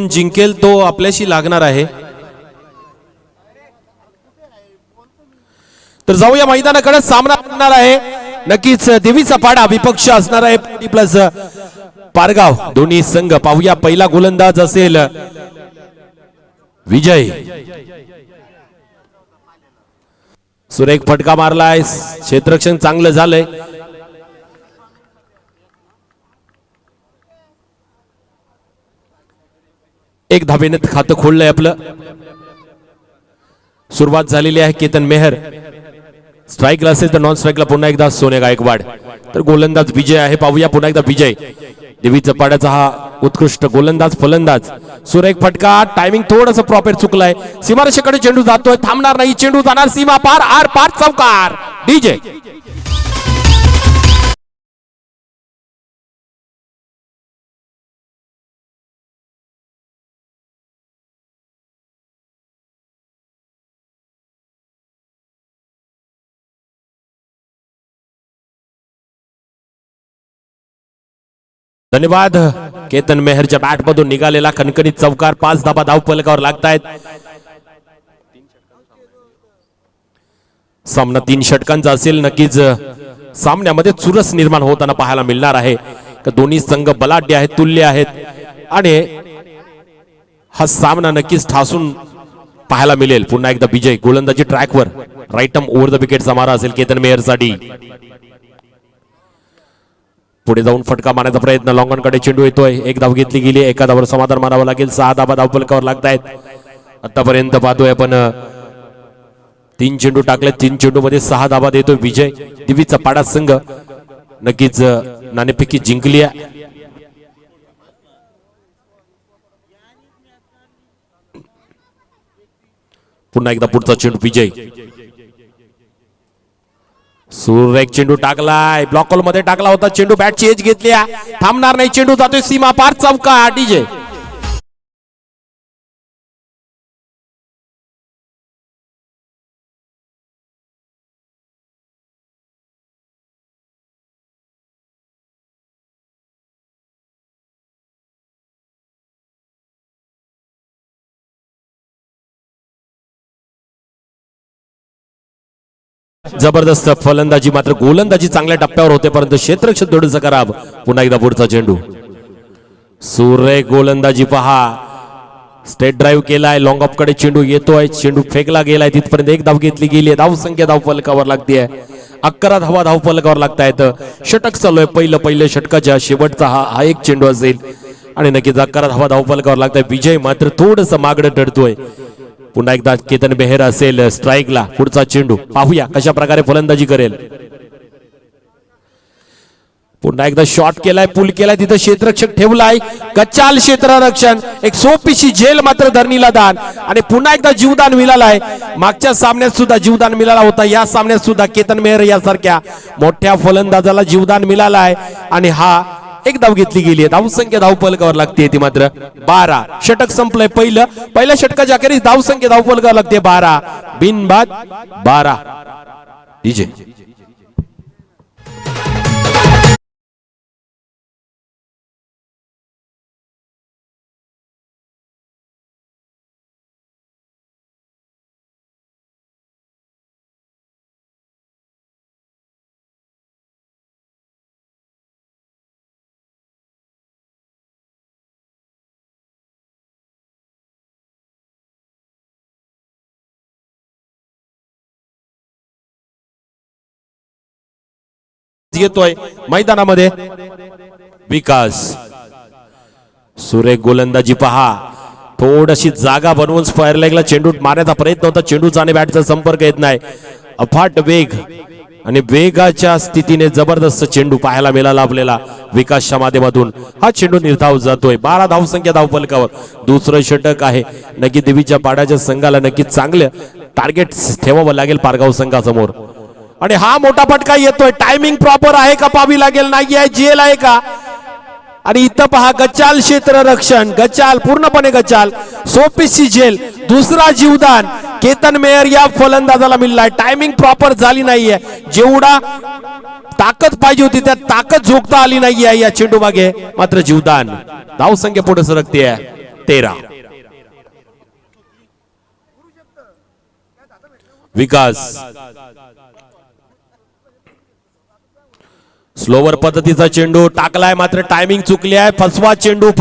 जिंकेल तो आपल्याशी लागणार आहे। तर जाऊया मैदानाकडे, सामना होणार आहे नक्कीच देवीचा पाडा विपक्ष असणार आहे प्लस पारगाव दोन्ही संघ। पाहूया पहिला गोलंदाज असेल विजय, सुरेख फटका मारलाय, क्षेत्ररक्षण चांगलं झालंय। एक धावेने खातं खोललंय आपलं। सुरुवात झालेली आहे केतन मेहर, स्ट्राइकला असेल तर नॉन स्ट्राइकला पुन्हा एकदा सोने गायकवाड। तर गोलंदाज विजय आहे, पाहूया पुन्हा एकदा विजय, देवीचा पाड्याचा हा उत्कृष्ट गोलंदाज फलंदाज। सुरेख फटका, टायमिंग थोडंसं प्रॉपर चुकलंय, सीमारेषेकडे चेंडू जातोय, थांबणार नाही, चेंडू जाणार सीमा पार, आर पार, चौकार डीजे। धन्यवाद। केतन मेहरच्या बॅट मधून निघालेला खणखणीत चौकार, 5 धाबा धावफलकावर लागतायत। सामना 3 षटकांचा असेल, नक्कीच सामन्यामध्ये चुरस निर्माण होताना पाहायला मिळणार आहे। दोन्ही संघ बलाढ्य आहेत, तुल्य आहेत आणि हा सामना नक्कीच ठासून पाहायला मिळेल। पुन्हा एकदा विजय, गोलंदाजी ट्रॅकवर, राईट आर्म ओव्हर द विकेटचा मारा असेल केतन मेहर साठी। पुढे जाऊन फटका मारण्याचा प्रयत्न, लॉंगॉनकडे चेंडू येतोय, एक धाव घेतली गेली, एका धावावर समाधान मानावं लागेल। 6 धाबा धावफलकावर लागतायत। आतापर्यंत पाहतोय आपण 3 चेंडू टाकले, 3 चेंडू मध्ये 6 धाबा देतोय विजय। देवीचा पाडा संघ नक्कीच नाणेफेकी जिंकली आहे। पुन्हा एकदा पुढचा चेंडू विजय, सुरेख चेंडू टाकलाय, ब्लॉक होल मध्ये टाकला होता चेंडू, बॅटची एज घेतली, थांबणार नाही, चेंडू जातोय सीमा पार, चौकार डीजे। जबरदस्त फलंदाजी, मात्र गोलंदाजी चांगल्या टप्प्यावर होते, परंतु क्षेत्ररक्षण थोडंसं खराब। पुन्हा एकदा पुढचा चेंडू, सुरेख गोलंदाजी पहा, स्टेट ड्राईव्ह केलाय, लॉंग ऑफ कडे चेंडू येतोय, चेंडू फेकला गेलाय, तिथपर्यंत एक धाव घेतली गेली, धाव संख्या धावफलकावर लागते, 11 धावा धावफलकावर लागतायत। षटक चालू आहे, पहिलं षटकाच्या शेवटचा हा एक चेंडू असेल आणि नक्कीच 11 धावा धावफलकावर लागताय। विजय मात्र थोडस मागडं टळतोय। पुन्हा एकदा केतन मेहर असेल स्ट्राइकला, पुढचा चेंडू, पाहूया कशा प्रकारे फलंदाजी करेल। पुन्हा एकदा शॉट केलाय, पुल केलाय, तिथं क्षेत्ररक्षक ठेवलाय, कच्चाल क्षेत्ररक्षण, एक सोपीशी झेल मात्र धरणीला दान आणि पुन्हा एकदा जीवदान मिळालाय। मागच्या सामन्यात सुद्धा जीवदान मिळाला होता, या सामन्यात सुद्धा केतन मेहर यासारख्या मोठ्या फलंदाजाला जीवदान मिळालाय आणि हा एक धाव घेतली गेली आहे, धावसंख्या धावफलकावर लागते ती मात्र 12। षटक संपलंय, पहिल्या षटकाच्या अखेरीस धावसंख्या धावफलकावर लागते 12, बिनबाद 12 डीजे। येतोय मैदानामध्ये विकास, सुरेख गोलंदाजी पहा, थोडीशी जागा बनवून स्क्वेअर लेगला चेंडू मारण्याचा प्रयत्न होता, चेंडूचा आणि बॅटचा संपर्क येत नाही, अफाट वेग आणि वेगाच्या स्थितीने जबरदस्त चेंडू पाहायला मिळाला आपल्याला विकासच्या माध्यमातून। हा चेंडू निर्धाव जातोय, 12 धावसंख्या धावफलकावर, दुसरं षटक आहे। नक्की देवीच्या पाड्याच्या संघाला नक्की चांगलं टार्गेट ठेवावं लागेल पारगाव संघासमोर आणि हा मोठा फटका येतोय, टायमिंग प्रॉपर आहे का पाहावी लागेल, नाही आहे, जेल आहे का, आणि इथं पहा गचाल क्षेत्ररक्षण, गचाल पूर्णपणे गचाल, सोपीशी झेल, दुसरा जीवदान केतन मेहर या फलंदाजाला मिळालाय। टायमिंग प्रॉपर झाली नाहीये, जेवढा ताकद पाहिजे होती त्या ताकद झोकता आली नाहीये या चेंडू मागे, मात्र जीवदान, धावसंख्या पुढे सरकते आहे। 13. विकास स्लोवर पद्धतीचा चेंडू टाकलाय, मात्र टायमिंग चुकली आहे. फसवा चेंडू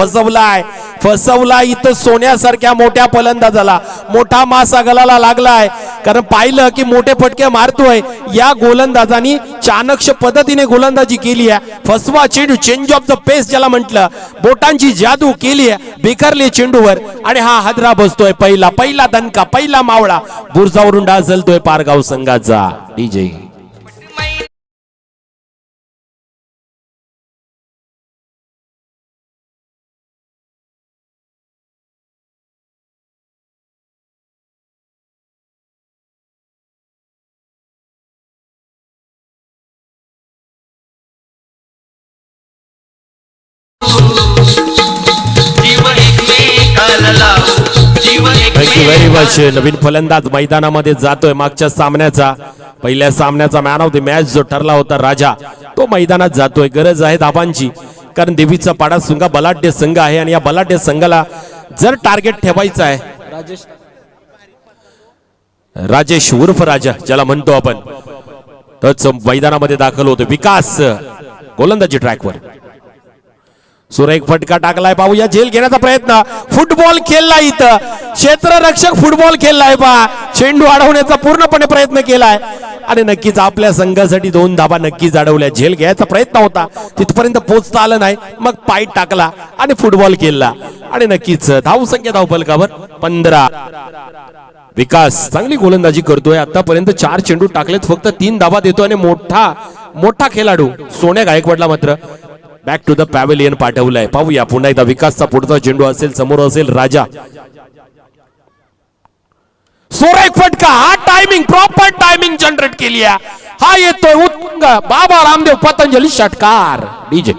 फसवला इथं सोन्यासारख्या मोठ्या फलंदाजाला मोठा मासा गलाला लागलाय. कारण पाहिलं की मोठे फटके मारतोय या गोलंदाजानी चाणक्य पद्धतीने गोलंदाजी केली आहे. फसवा चेंडू, चेंज ऑफ द पेस ज्याला म्हटलं, बोटांची जादू केली आहे बेकारले चेंडूवर आणि हा हादरा बसतोय. पहिला दणका, पहिला मावळा बुरजावरून डासलतोय पारगाव संघाचा. DJ very much. नवीन फलंदाज मैदानामध्ये जातोय. मागच्या सामन्याचा, पहिल्या सामन्याचा मॅन ऑफ द मॅच जो ठरला होता राजा, तो मैदानात जातोय. गरज आहे धाबांची, कारण देवीचा पाडा सुंगा बलाढ्य संघ आहे आणि या बलाढ्य संघाला जर टार्गेट ठेवायचं आहे, राजेश उर्फ राजा ज्याला म्हणतो आपण, तर मैदानामध्ये दाखल होतो. विकास गोलंदाजी ट्रॅकवर, सुरेख फटका टाकलाय. पाहूया झेल घेण्याचा प्रयत्न, फुटबॉल खेळला इथं, क्षेत्ररक्षक फुटबॉल खेळलाय. पहा चेंडू अडवण्याचा पूर्णपणे प्रयत्न केलाय आणि नक्कीच आपल्या संघासाठी 2 धाबा नक्कीच अडवल्या. झेल घ्यायचा प्रयत्न होता, तिथपर्यंत पोहोचता आलं नाही, मग पाय टाकला आणि फुटबॉल खेळला आणि नक्कीच धावसंख्या धावफलकावर 15. विकास चांगली गोलंदाजी करतोय. आतापर्यंत 4 चेंडू टाकलेत, फक्त 3 धाबा देतो आणि मोठा खेळाडू सोन्या गायकवाडला मात्र बॅक टू द पॅव्हेलियन पाठवलाय. पाहूया पुन्हा एकदा विकासचा पुढचा चेंडू असेल, समोर असेल राजा. सुरेख फटका, हा टायमिंग, प्रॉपर टायमिंग जनरेट केली आहे. हा येतोय उत्तुंग बाबा रामदेव पतंजली षटकार. डीजे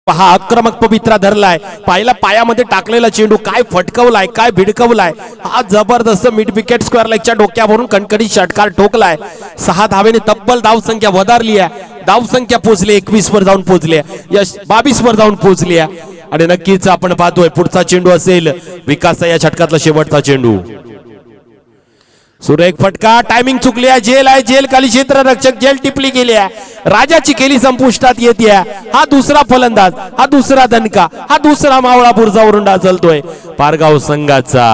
हा आक्रमक पवित्रा धरलाय. पाहिला पायामध्ये टाकलेला चेंडू काय फटकवलाय, काय भिडकवलाय. हा जबरदस्त मिड विकेट स्क्वेअर लेगच्या डोक्यावरून कणकणी षटकार ठोकलाय. 6 धावेने तब्बल धावसंख्या वधारली आहे. धावसंख्या पोहोचली 21 वर जाऊन पोहोचली, यश 22 वर जाऊन पोहोचली आहे आणि नक्कीच आपण पाहतोय पुढचा चेंडू असेल विकासचा या षटकातला शेवटचा चेंडू. सुरेख फटका, टायमिंग चुकली आहे. झेल आहे, झेल खाली क्षेत्ररक्षक, झेल टिपली गेली आहे. राजाची केली संपुष्टात येते. हा दुसरा फलंदाज, हा दुसरा दणका, हा दुसरा मावळा बुरजावरून डाचलतोय पारगाव संघाचा.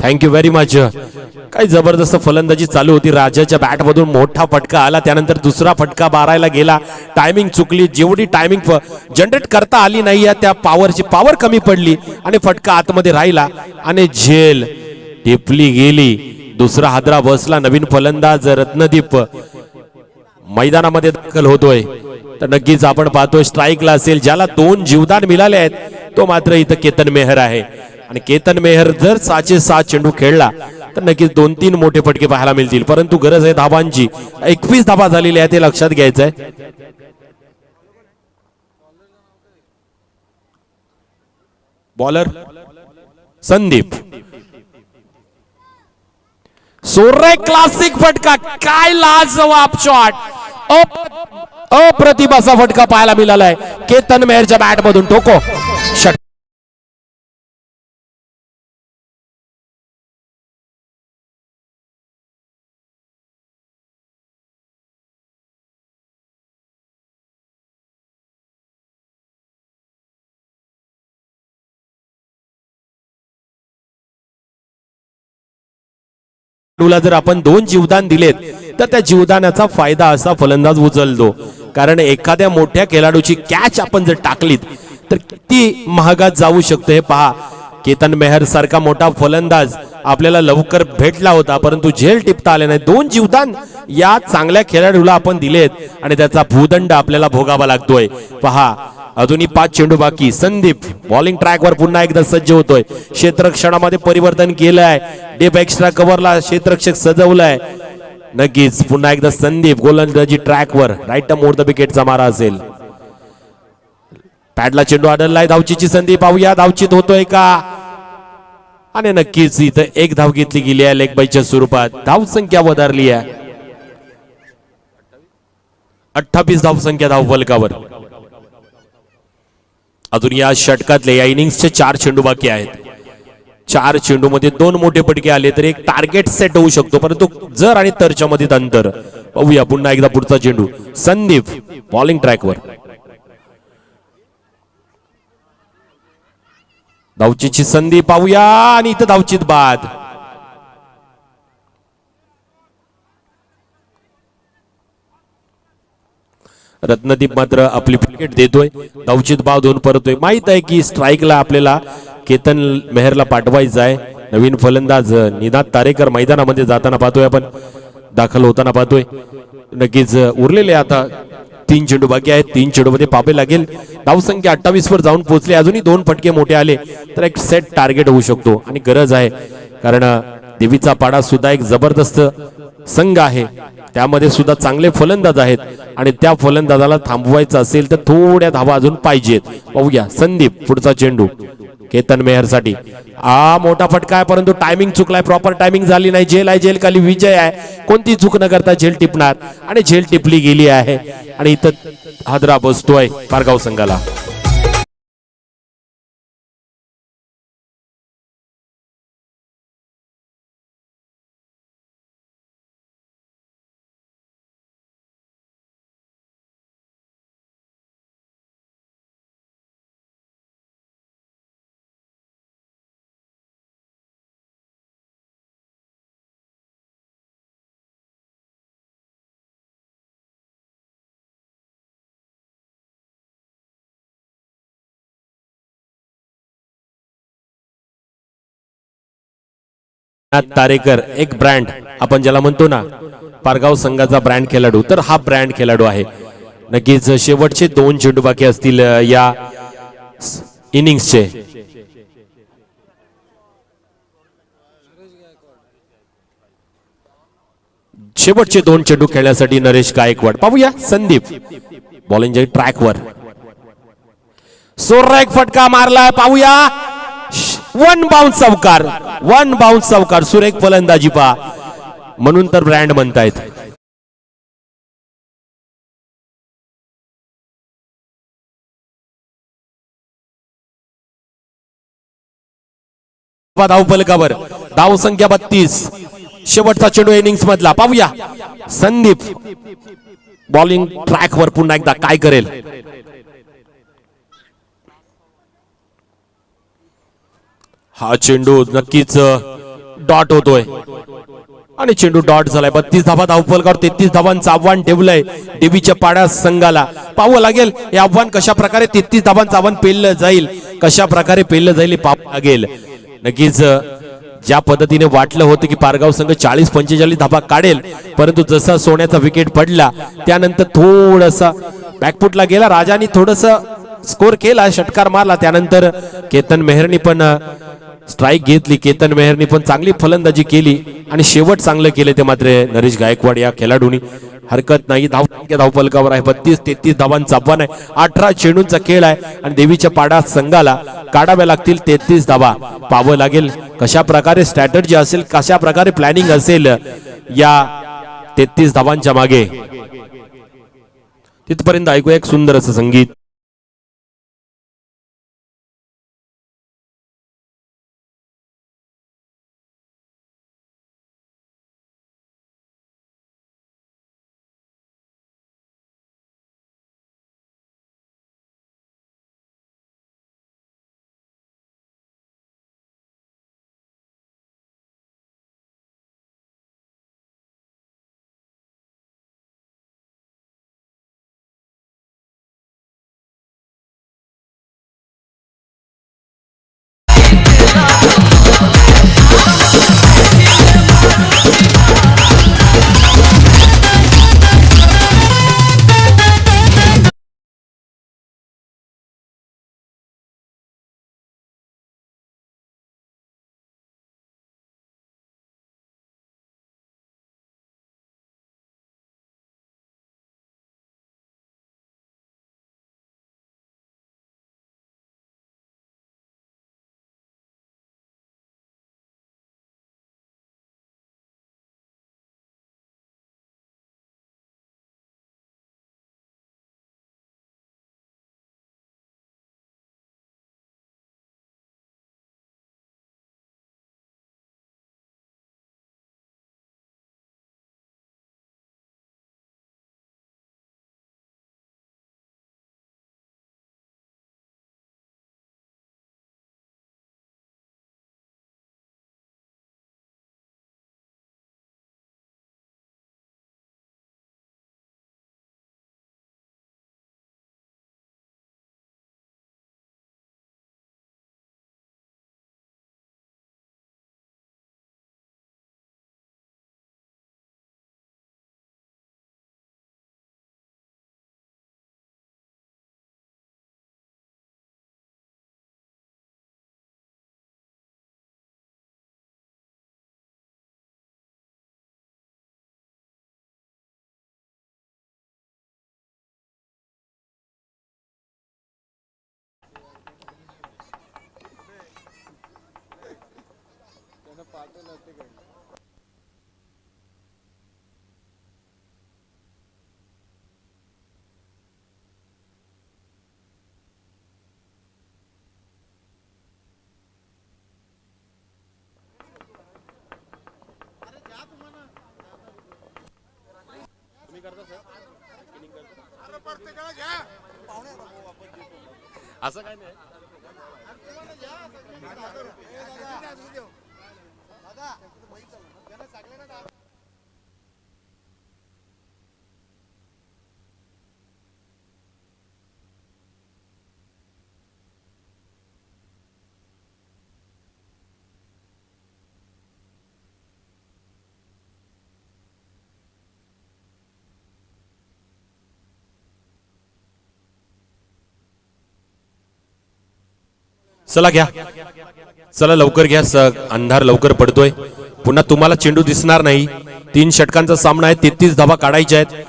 Thank you very much. काही जबरदस्त फलंदाजी चालू होती. राजाच्या बॅट मधून मोठा फटका आला, त्यानंतर दुसरा फटका बारायला गेला. टायमिंग चुकली, जेवढी टायमिंग जनरेट करता आली नाही त्या पावर कमी पडली आणि फटका आतमध्ये राहिला आणि झेल टिपली गेली. दुसरा हादरा बसला. नवीन फलंदाज रत्नदीप मैदानामध्ये दाखल होतोय. तर नक्कीच आपण पाहतोय स्ट्राईकला असेल, ज्याला 2 जीवदान मिळाले आहेत, तो मात्र इथं केतन मेहर आहे. आणि केतन मेहर जर 6 चेंडू खेळला तर नक्कीच 2-3 मोठे फटके पाहायला मिळतील. परंतु गरज आहे धाबांची. 21 धाबा झालेली आहे, ते लक्षात घ्यायचं आहे. बॉलर संदीप. सोरे क्लासिक फटका, काय लाजवाब शॉट, अप्रतिभाचा फटका पाहायला मिळालाय. केतन मेहरच्या बॅट मधून ठोको षटकार. जर आपण 2 जीवदान दिलेत तर त्या जीवदानाचा फायदा असा फलंदाज उचलतो. कारण एखाद्या मोठ्या खेळाडूची कॅच आपण जर टाकलीत तर किती महागात जाऊ शकते हे पहा. केतन मेहर सारखा मोठा फलंदाज आपल्याला लवकर भेटला होता, परंतु झेल टिपता आले नाही. 2 जीवदान या चांगल्या खेळाडूला आपण दिलेत आणि त्याचा भूदंड आपल्याला भोगावा लागतोय. पहा अजूनही 5 चेंडू बाकी. संदीप बॉलिंग ट्रॅकवर पुन्हा एकदा सज्ज होतोय. क्षेत्ररक्षणामध्ये परिवर्तन केलंय. डीप एक्स्ट्रा कव्हरला क्षेत्ररक्षक सजवलाय. नक्कीच पुन्हा एकदा संदीप गोलंदाजी ट्रॅकवर. राईट मोर द विकेटचा मारा असेल. पॅडला चेंडू आढळलाय. धावचीची संधी पाहूया. धावचीत होतोय का? आणि नक्कीच इथं एक धाव घेतली गेली आहे लेग बायच्या स्वरूपात. धावसंख्या वधारली आहे. 28 धावसंख्या धावफलकावर. अजून या षटकातले या इनिंग्सचे 4 चेंडू बाकी आहेत. 4 चेंडू मध्ये 2 मोठे पटके आले तर एक टार्गेट सेट होऊ शकतो, परंतु जर आणि तरच्या मध्ये अंतर. पाहूया पुन्हा एकदा पुढचा चेंडू. संदीप बॉलिंग ट्रॅकवर. धावचीची संधी पाहूया आणि इथं धावचीत बाद. रत्नदीप मात्र आपली विकेट देतोय. धावचीत बाद होऊन परतोय. माहित आहे की स्ट्राईकला आपल्याला केतन मेहरला पाठवायचं आहे. नवीन फलंदाज निनाद तारेकर मैदानामध्ये जाताना पाहतोय आपण, दाखल होताना पाहतोय. नक्कीच उरलेले आता 3 चेंडू बाकी आहेत. 3 चेंडू मध्ये पाबे लागेल. धावसंख्या 28 वर जाऊन पोहोचले. अजूनही 2 फटके मोठे आले तर एक सेट टार्गेट होऊ शकतो आणि गरज आहे, कारण देवीचा पाडा सुद्धा एक जबरदस्त संघ आहे. त्यामध्ये सुद्धा चांगले फलंदाज आहेत आणि त्या फलंदाजाला थांबवायचं असेल तर थोड्या धावा अजून पाहिजेत. पाहूया संदीप पुढचा चेंडू केतन मेहर साठी. मोठा फटका आहे, परंतु टायमिंग चुकलाय. प्रॉपर टायमिंग झाली नाही. झेल आहे, झेल खाली विजय आहे. कोणती चूक न करता झेल टिपणार आणि झेल टिपली गेली आहे आणि इथं हादरा बसतोय पारगाव संघाला. तारेकर एक ब्रँड आपण ज्याला म्हणतो ना, पारगाव संघाचा ब्रँड खेळाडू, तर हा ब्रँड खेळाडू आहे. नक्कीच शेवटचे 2 चेंडू बाकी असतील या इनिंग्सचे. शेवटचे 2 चेंडू खेळण्यासाठी नरेश गायकवाड. पाहूया संदीप बॉलिंग ट्रॅकवर. सोर्रा फटका मारलाय. पाहूया 1 बाउन्स चौकार. 1 बाउन्स चौकार. सुरेख फलंदाजी पहा, म्हणून तर ब्रँड म्हणतायत. धाव फलकावर. धाव संख्या 32. शेवटचा चेंडू इनिंग्स मधला. पाहूया संदीप बॉलिंग ट्रॅकवर पुन्हा एकदा काय करेल. हा चेंडू नक्कीच डॉट होतोय आणि चेंडू डॉट झालाय. 32 धावा धावफलकावर. 33 धावांचं आव्हान ठेवलंय देवीच्या पाड्या संघाला. पाहावं लागेल हे आव्हान कशा प्रकारे 33 धावांचं आव्हान पेललं जाईल, कशा प्रकारे पेललं जाईल पाहावं लागेल. नक्कीच ज्या पद्धतीने वाटलं होतं की पारगाव संघ 40-45 धावा काढेल, परंतु जसा सोन्याचा विकेट पडला त्यानंतर थोडसा बॅकफुटला गेला. राजानी थोडस स्कोर केला, षटकार मारला. त्यानंतर केतन मेहरनी पण स्ट्राईक घेतली. केतन मेहरनी पण चांगली फलंदाजी केली आणि शेवट चांगलं केले ते मात्र नरेश गायकवाड या खेळाडूनी. हरकत नाही. धावफलकावर आहे. 32-33 धावांचं आव्हान आहे. 18 चेंडूंचा खेळ आहे आणि देवीच्या पाडा संघाला काढाव्या लागतील 33 धावा. पाहावं लागेल कशा प्रकारे स्ट्रॅटर्जी असेल, कशा प्रकारे प्लॅनिंग असेल या 33 धावांच्या मागे. तिथपर्यंत ऐकूया एक सुंदर असं संगीत. असं काय नाही. चला घ्या, चला लवकर घ्या, अंधार लवकर पडतोय. पुन्हा तुम्हाला चेंडू दिसणार नाही. 3 षटकांचा सामना आहे, 33 धावा काढायच्या आहेत.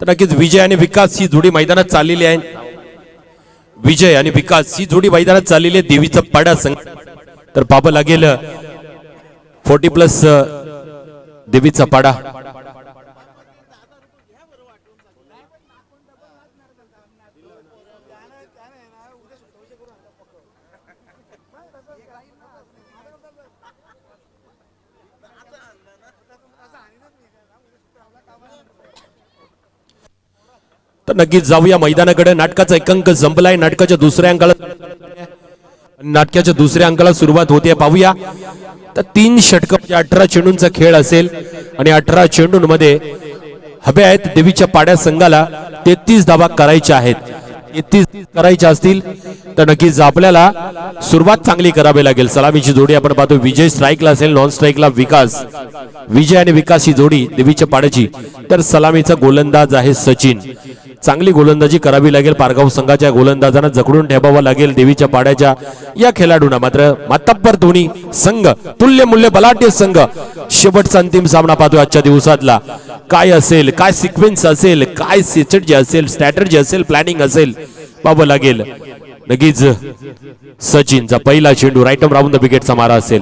तर नक्कीच विजय आणि विकास ही जोडी मैदानात चाललेली आहे. विजय आणि विकास ही जोडी मैदानात चाललेली आहे. देवीचा पाडा संघ तर पाहावं लागेल 40+ देवीचा पाडा. तर नक्कीच जाऊया मैदानाकडे. नाटकाचा एक अंक संपलाय. नाटकाच्या दुसऱ्या अंकाला सुरुवात होते. पाहूया. तर 3 षटक म्हणजे 18 चेंडूंचा खेळ असेल आणि 18 चेंडूंमध्ये हवे आहेत देवीच्या पाड्या संघाला 33 धावा करायच्या आहेत. 33 करायच्या असतील तर नक्कीच आपल्याला सुरुवात चांगली करावी लागेल. सलामीची जोडी आपण पाहतो. विजय स्ट्राईकला असेल, नॉन स्ट्राईकला विकास. विजय आणि विकास ही जोडी देवीच्या पाड्याची. तर सलामीचा गोलंदाज आहे सचिन. चांगली गोलंदाजी करावी लागेल. पारगाव संघाच्या गोलंदाजांना जखडून ठेवावं लागेल देवीच्या पाड्याच्या या खेळाडूंना. मात्र मातब्बर दोन्ही संघ, तुल्य मूल्य बलाढ्य संघ. शेवटचा अंतिम सामना पाहतोय आजच्या दिवसातला. काय असेल, काय सिक्वेन्स असेल, काय स्ट्रॅटेजी असेल, स्ट्रॅटेजी असेल, प्लॅनिंग असेल, पाहावं लागेल. नक्कीच सचिनचा पहिला चेंडू राईट आर्म राऊंड द विकेटचा मारा असेल.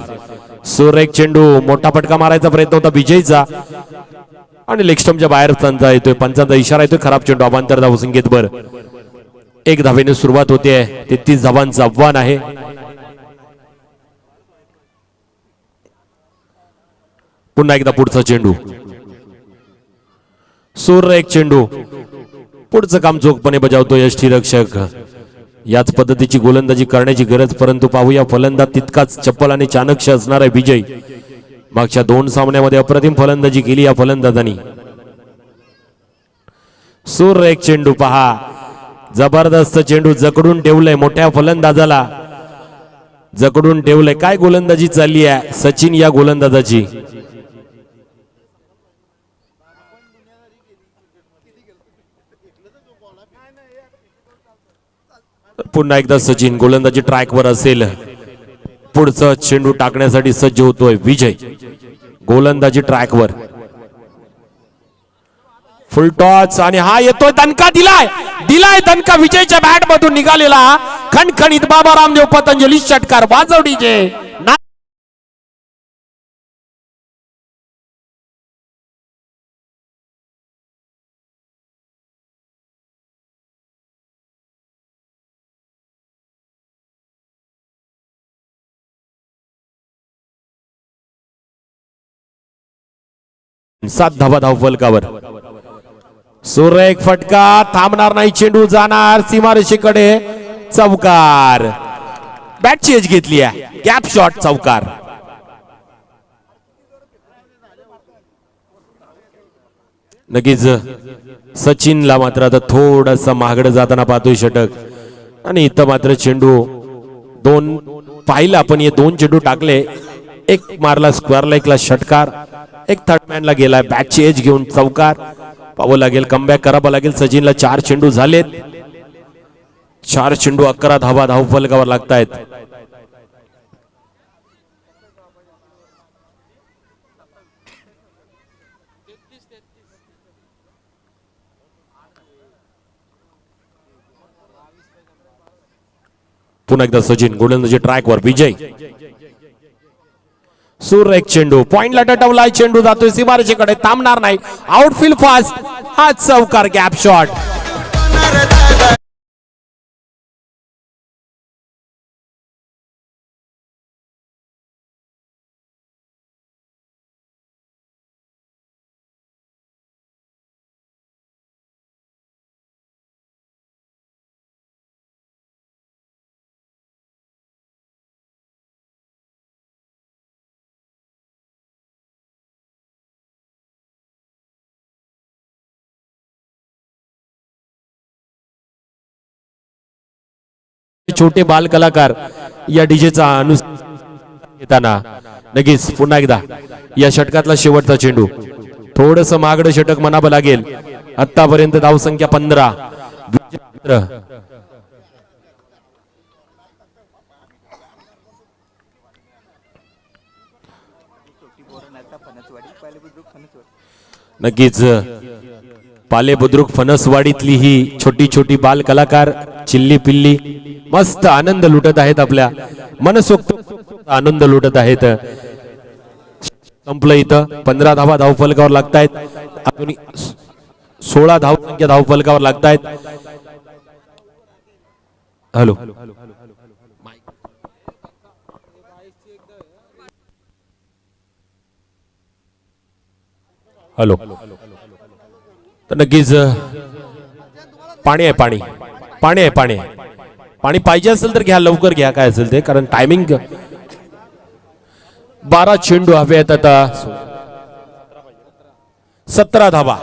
सुरेख चेंडू, मोठा फटका मारायचा प्रयत्न होता विजयचा आणि लेग स्टंपच्या बाहेर येतोय. पंचांचा इशारा येतोय. खराब चेंडू, अवांतर धाव संख्येतभर 1 धावेने सुरुवात होते. 33 धावांचं आव्हान आहे. पुन्हा एकदा पुढचा चेंडू, सुरेख चेंडू, पुढचं काम चोखपणे बजावतो यष्टीरक्षक. याच पद्धतीची गोलंदाजी करण्याची गरज. परंतु पाहूया फलंदाज तितकाच चप्पल आणि चाणक्य असणार आहे विजय. मागच्या 2 सामन्यामध्ये अप्रतिम फलंदाजी केली या फलंदाजांनी. सुरेख चेंडू पहा, जबरदस्त चेंडू जकडून ठेवलंय. मोठ्या फलंदाजाला जकडून ठेवलंय. काय गोलंदाजी चालली आहे सचिन या गोलंदाजाची. पुन्हा एकदा सचिन गोलंदाजी ट्रॅकवर असेल. पुढचा चेंडू टाकण्यासाठी सज्ज होतोय विजय. गोलंदाजी ट्रॅकवर, फुल टॉस आणि हा येतोय. दणका दिलाय दणका विजयच्या बॅट मधून निघालेला. खणखणीत बाबा रामदेव पतंजली षटकार वाजवडीचे. सात धावा धाव फलकावर. सुरेख फटका, थांबणार नाही चेंडू, जाणार सीमारेषेकडे. चौकार, बॅटची एज घेतली आहे. गॅप शॉट, चौकार. नक्कीच सचिनला मात्र आता थोडस महागडं जाताना पाहतोय षटक. आणि इथं मात्र चेंडू 2 पाहिला आपण. हे 2 चेंडू टाकले. एक मारला स्क्वेअर लेगला षटकार, एक थर्डमॅनला गेलाय. बॅटची एज घेऊन चौकार. पाहावं लागेल, कमबॅक करावं लागेल. सचिनला 4 चेंडू झालेत. 4 चेंडू 11 धावा धाव फलकावर लागतायत. पुन्हा एकदा सचिन गोलंदाजी ट्रॅकवर. विजय सुरेख चेंडू पॉइंटला टटवलाय चेंडू जातोय सीमारेषेकडे थांबणार नाही आउटफील्ड फास्ट हा चौकार गॅप शॉट छोटे बाल कलाकार या डीजेचा अनुसरण घेताना नक्कीच पुन्हा एकदा या षटकातला शेवटचा चेंडू थोडस मागडं षटक म्हणावं लागेल आतापर्यंत धावसंख्या 15 नक्कीच पाले बुद्रुक फणसवाडीतली ही छोटी छोटी बाल कलाकार चिल्ली पिल्ली मस्त आनंद लुटत आहेत आपल्या मनसोक्त आनंद लुटत आहेत संपलं इथं 15 धावा धावफलकावर लागतायत अजून 16 धावसंख्या धावफलकावर लागतायत हॅलो हॅलो तर नक्कीच पाणी आहे पाणी पाणी आहे पाणी पाणी पाहिजे असेल तर घ्या लवकर घ्या काय असेल ते कारण टायमिंग 12 चेंडू हवे आहेत आता 17 धावा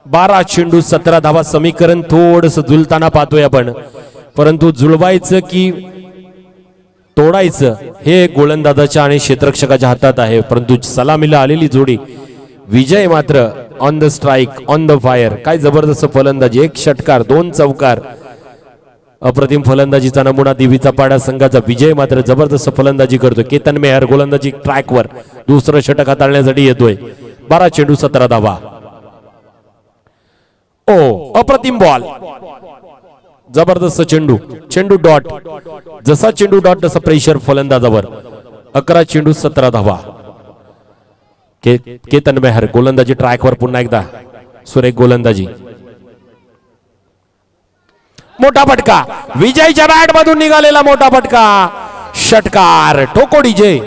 12 चेंडू 17 धावा समीकरण थोडस झुलताना पाहतोय आपण परंतु जुळवायचं की तोडायचं हे गोलंदाजाच्या आणि क्षेत्ररक्षकाच्या हातात आहे परंतु सलामीला आलेली जोडी विजय मात्र on the strike on the fire काय जबरदस्त फलंदाजी 1 षटकार 2 चौकार अप्रतिम फलंदाजीचा नमुना देवीचा पाडा संघाचा विजय मात्र जबरदस्त फलंदाजी करतोय केतन मेहर गोलंदाजी ट्रॅकवर दुसरं षटक हाताळण्यासाठी येतोय 12 चेंडू 17 धावा ओ अप्रतिम बॉल जबरदस्त चेंडू चेंडू डॉट जसा चेंडू डॉट तसा प्रेशर फलंदाजावर 11 चेंडू 17 धावा केतन मेहर गोलंदाजी ट्रॅकवर पुन्हा एकदा सुरेख गोलंदाजी मोठा फटका विजयच्या बॅट मधून निघालेला मोठा फटका षटकार ठोको डीजे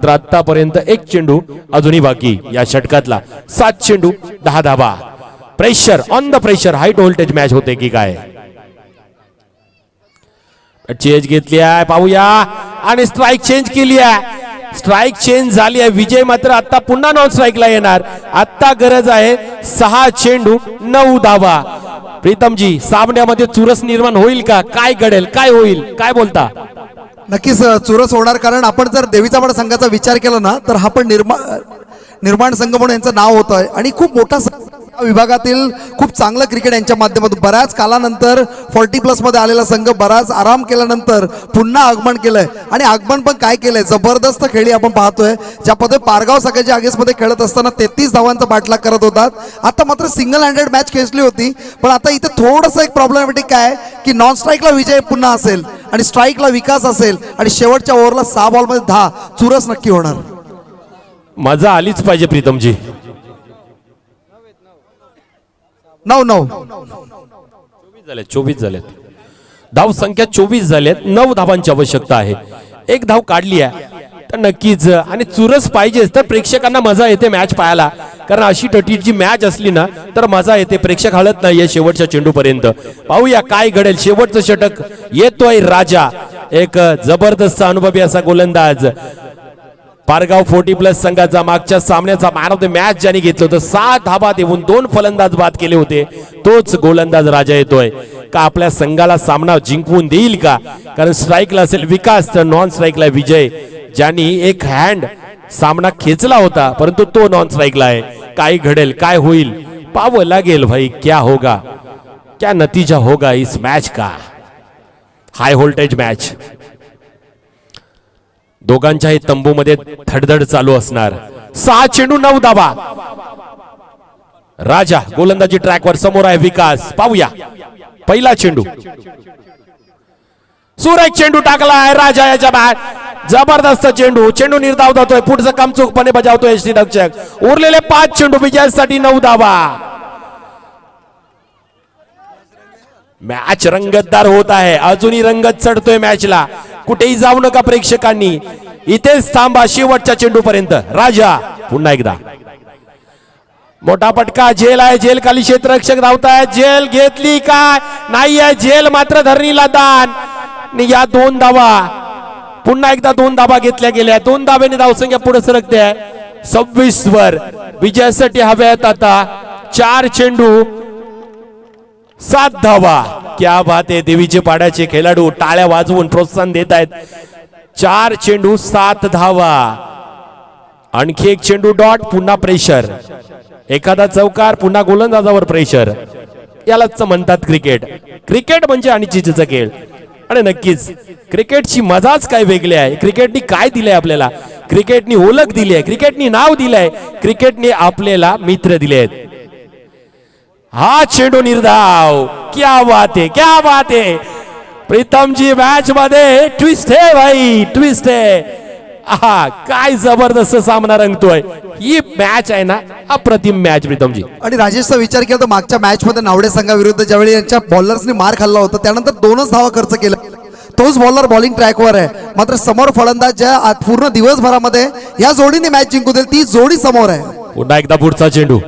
आतापर्यंत 1 चेंडू अजूनही बाकी या षटकातला 7 चेंडू 10 धावा pressure on the pressure height voltage match होते की काय चेंज घेतली आहे पाहूया आणि स्ट्राइक चेंज केली आहे स्ट्राइक चेंज झाली आहे विजय मात्र आता पुन्हा नॉन स्ट्राइकला येणार आता गरज आहे 6 चेंडू 9 धावा प्रीतमजी सामन्यामध्ये चुरस निर्माण होईल का काय घडेल काय होईल काय बोलता नक्कीच चुरस होणार कारण आपण जर देवीचा पाडा संघाचा विचार केला ना तर हा पण निर्माण संघ म्हणून यांचं नाव होतं आणि खूप मोठा विभागातील खूप चांगलं क्रिकेट यांच्या माध्यमातून बऱ्याच कालानंतर 40+ मध्ये आलेला संघ बराच आराम केल्यानंतर पुन्हा आगमन केलंय आणि आगमन पण काय केलंय, जबरदस्त खेळी आपण पाहतोय. ज्या पद्धतीने पारगाव सकाळच्या आगेसमध्ये खेळत असताना 33 धावांचा पाठलाग करत होतात. आता मात्र सिंगल हँडेड मॅच खेचली होती, पण आता इथे थोडंसं एक प्रॉब्लेमॅटिक काय की नॉन स्ट्राईकला विजय पुन्हा असेल आणि स्ट्राईकला विकास असेल आणि शेवटच्या ओव्हरला 6 बॉलमध्ये 10 चुरस नक्की होणार. मजा आलीच पाहिजे प्रीतमजी. 9 24 झालेत. धाव संख्या 24 झालेत. 9 धावांची आवश्यकता आहे. एक धाव काढली आहे तर नक्कीच आणि चुरस पाहिजेच तर प्रेक्षकांना मजा येते मॅच पाहायला. कारण अशी टटीची मॅच असली ना तर मजा येते. प्रेक्षक हळत नाहीये शेवटच्या चेंडू पर्यंत. पाहूया काय घडेल. शेवटचं षटक येतोय राजा. एक जबरदस्त अनुभवी असा गोलंदाज. पारगाव 40+ संघाचा मागच्या सामन्याचा मॅन ऑफ द मॅच ज्याने घेतलं होतं 7 धावा देऊन 2 फलंदाज बाद केले होते तोच गोलंदाज राजा येतोय का आपल्या संघाला सामना जिंकवून देईल का. कारण स्ट्राईकला असेल विकास तर नॉन स्ट्राईकला विजय ज्यांनी एक हँड सामना खेचला होता परंतु तो नॉन स्ट्राईकला आहे. काय घडेल काय होईल पाहावं लागेल भाई. क्या होगा क्या नतीजा होगा इस मैच का. High voltage match. दोघांच्याही तंबूमध्ये धडधड चालू असणार. 6 चेंडू 9 धावा. राजा गोलंदाजी ट्रॅकवर समोर आहे विकास. पाहूया पहिला चेंडू. सुरेख चेंडू टाकला आहे राजा याच्या बाहेर. जबरदस्त चेंडू. चेंडू निर्धाव जातोय. पुढचं काम चूकपणे बजावतोय यष्टीरक्षक. उरलेले 5 चेंडू विजयासाठी 9 धावा. मॅच रंगतदार होत आहे. अजूनही रंगत चढतोय मॅचला. कुठेही जाऊ नका प्रेक्षकांनी. इथेच थांबा शेवटच्या चेंडू पर्यंत. राजा पुन्हा एकदा मोठा पटका. झेल आहे. झेल खाली क्षेत्ररक्षक धावताय. झेल घेतली काय नाही आहे. झेल मात्र धरणीला दान. या 2 धावा पुन्हा एकदा 2 धावा घेतल्या गेल्या. 2 धाब्याने धावसंख्या पुढे सरकते आहे 26 वर. विजयासाठी हव्यात आता 4 चेंडू 7 धावा. क्या बात आहे. देवीचे पाड्याचे खेळाडू टाळ्या वाजवून प्रोत्साहन देत आहेत. 4 चेंडू 7 धावा. आणखी एक चेंडू डॉट. पुन्हा प्रेशर. एखादा चौकार पुन्हा गोलंदाजावर प्रेशर. यालाच म्हणतात क्रिकेट. क्रिकेट म्हणजे अनिश्चितीचा खेळ आणि नक्कीच क्रिकेटची मजाच काय वेगळी आहे. क्रिकेटनी काय दिलंय आपल्याला. क्रिकेटनी ओळख दिली आहे. क्रिकेटनी नाव दिलंय. क्रिकेटने आपल्याला मित्र दिले आहेत. हा चेंडू निर्धाव. क्या बात है क्या बात है. प्रीतम जी मॅच मध्ये ट्विस्ट है भाई ट्विस्ट है. काय जबरदस्त सामना रंगतोय. ही मॅच आहे ना अप्रतिम मॅच प्रीतम जी. आणि राजेशचा विचार केला तर मागच्या मॅच मध्ये नावडे संघाविरुद्ध ज्यावेळी यांच्या बॉलर्सने मार खाल्ला होता त्यानंतर 2च धावा खर्च केला. तोच बॉलर बॉलिंग ट्रॅकवर आहे. मात्र समोर फलंदाज ज्या पूर्ण दिवसभरामध्ये या जोडीने मॅच जिंकू देईल ती जोडी समोर आहे. पुन्हा एकदा पुढचा चेंडू.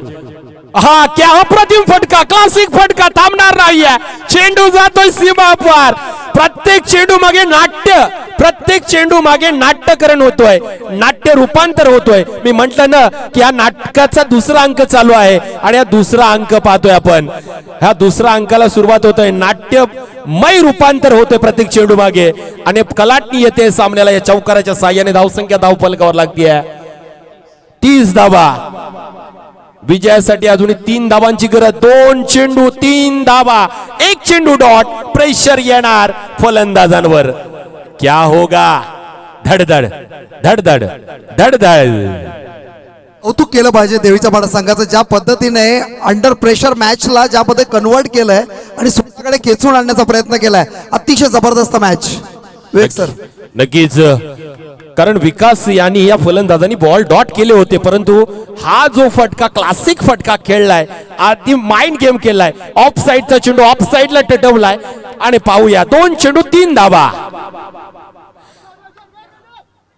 हा क्या अप्रतिम फटका. क्लासिक फटका. थांबणार नाहीये. चेंडू जातोय सीमा पार. प्रत्येक चेंडू मागे नाट्य. प्रत्येक चेंडू मागे नाट्यकरण होतोय. नाट्य रूपांतर होतोय. मी म्हंटल ना की या नाटकाचा दुसरा अंक चालू आहे आणि हा दुसरा अंक पाहतोय आपण. ह्या दुसऱ्या अंकाला सुरुवात होतोय. नाट्यमय रूपांतर होतोय प्रत्येक चेंडू मागे आणि कलाटणी येते सामन्याला. या चौकाराच्या साह्याने धावसंख्या धाव फलकावर लागतीये 30 धावा. विजयासाठी अजून 3 धावांची गरज. 2 चेंडू 3 धावा. 1 चेंडू डॉट. प्रेशर येणार फलंदाजांवर. क्या होगा. धडधड धडधड धडधड. कौतुक केलं पाहिजे देवीचा पाडा संघाचं ज्या पद्धतीने अंडर प्रेशर मॅचला ज्या पद्धतीने कन्वर्ट केलंय आणि स्वतःकडे खेचून आणण्याचा प्रयत्न केलाय. अतिशय जबरदस्त मॅच. विवेक सर. नक्कीच कारण विकास यांनी या फलंदाजांनी बॉल डॉट केले होते परंतु हा जो फटका क्लासिक फटका खेळलाय आधी माइंड गेम केलाय. ऑफ साइडचा चेंडू ऑफ साइडला टटवलाय आणि पाहूया 2 चेंडू 3 धावा.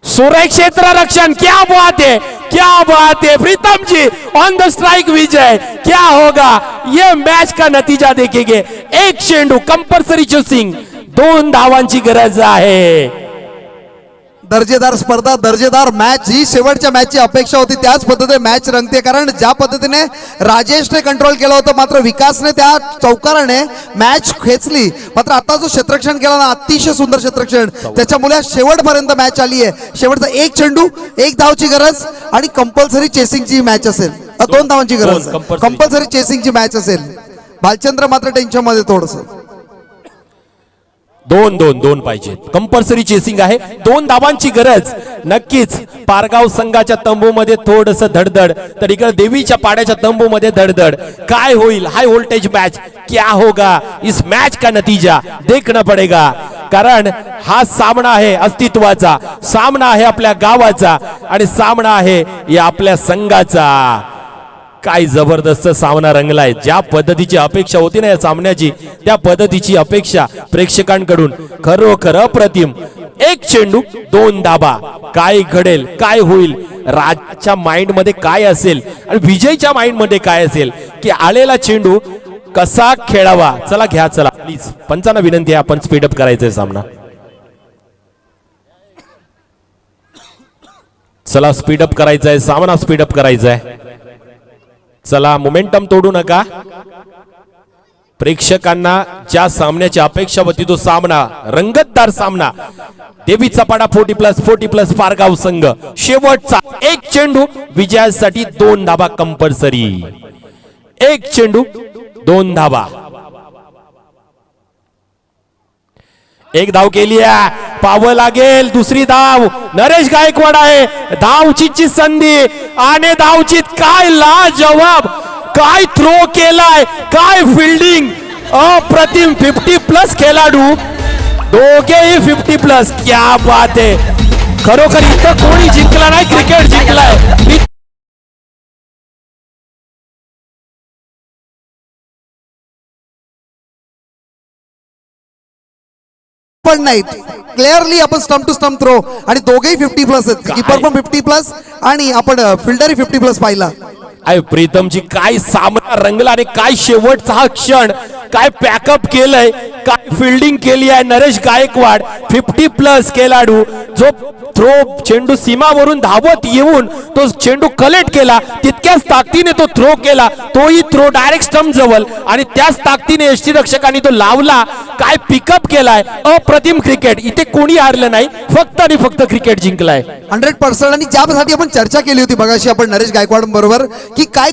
सुरेख क्षेत्ररक्षण. क्या बात है क्या बात है. प्रीतम जी ऑन द स्ट्राइक विजय. क्या होगा ये मैच का नतीजा देखेंगे. 1 चेंडू कंपल्सरी चेसिंग. 2 धावांची गरज आहे. दर्जेदार स्पर्धा दर्जेदार मॅच ही शेवटच्या मॅचची अपेक्षा होती. त्याच पद्धतीने मॅच रंगते कारण ज्या पद्धतीने राजेशने कंट्रोल केलं होतं मात्र विकासने त्या चौकाराने मॅच खेचली. मात्र आता जो क्षेत्ररक्षण केला ना अतिशय सुंदर क्षेत्ररक्षण त्याच्यामुळे शेवटपर्यंत मॅच आली आहे. शेवटचा 1 चेंडू 1 धावची गरज आणि कंपल्सरी चेसिंगची मॅच असेल. 2 धावांची गरज दोन, compulsory. कंपल्सरी चेसिंगची मॅच असेल. भालचंद्र मात्र टेन्शन मध्ये थोडस. 2 पाहिजेत. कंपल्सरी चेसिंग आहे. 2 धावांची गरज. नक्कीच पारगाव संघाच्या तंबूमध्ये थोडस धडधड, तर इकडे देवीच्या पाड्याच्या तंबूमध्ये धडधड. काय होईल? High voltage match. क्या होगा इस मैच का नतीजा देखना पडेगा. कारण हा सामना आहे अस्तित्वाचा, सामना आहे आपल्या गावाचा आणि सामना आहे या आपल्या संघाचा. काय जबरदस्त सामना रंगलाय. ज्या पद्धतीची अपेक्षा होती ना या सामन्याची, त्या पद्धतीची अपेक्षा प्रेक्षकांकडून खरोखर अप्रतिम. 1 चेंडू 2 धाबा. काय घडेल? काय होईल? राजच्या माइंड मध्ये काय असेल आणि विजयच्या माइंड मध्ये काय असेल की आलेला चेंडू कसा खेळावा. चला घ्या, चला प्लीज. पंचांना विनंती आहे, आपण स्पीडअप करायचंय सामना. चला स्पीडअप करायचंय सामना, स्पीडअप करायचंय. चला मोमेंटम तोडू नका. प्रेक्षकांना ज्या सामन्याची अपेक्षा होती तो सामना, रंगतदार सामना. देवीचा पाडा 40+40+ पारगाव संघ. शेवटचा 1 चेंडू विजयासाठी 2 धाबा कंपल्सरी. 1 चेंडू 2 धाबा. 1 धाव केली आहे. पाहावं लागेल दुसरी धाव. नरेश गायकवाड आहे. धावचीची संधी आणि धावचीत काय लाजवाब, काय थ्रो केलाय, काय फिल्डिंग. अप्रतिम. 50+ खेळाडू, दोघेही 50+. क्या बात आहे. खरोखर इथं कोणी जिंकला नाही, क्रिकेट जिंकलाय. पण नाहीत. क्लिअरली आपण स्टंप टू स्टंप थ्रो आणि दोघेही 50+ आहेत. कीपर पण 50+ आणि आपण फिल्डरही 50+ पाहिला. अय प्रीतमजी, काय सामना रंगला आणि काय शेवटचा हा क्षण. काय पॅकअप केलंय, काय फिल्डिंग केली आहे. नरेश गायकवाड 50+ खेळाडू, जो थ्रो चेंडू सीमावरून धावत येऊन तो चेंडू कलेक्ट केला, तितक्याच ताकदीने तो थ्रो केला. तोही थ्रो डायरेक्ट स्टंप जवळ आणि त्याच ताकदीने यष्टीरक्षकांनी तो लावला. काय पिकअप केलाय. अप्रतिम क्रिकेट. इथे कोणी हारलं नाही, फक्त आणि फक्त क्रिकेट जिंकलाय. 100%. आणि ज्यासाठी आपण चर्चा केली होती बघाशी आपण नरेश गायकवाड बरोबर की काय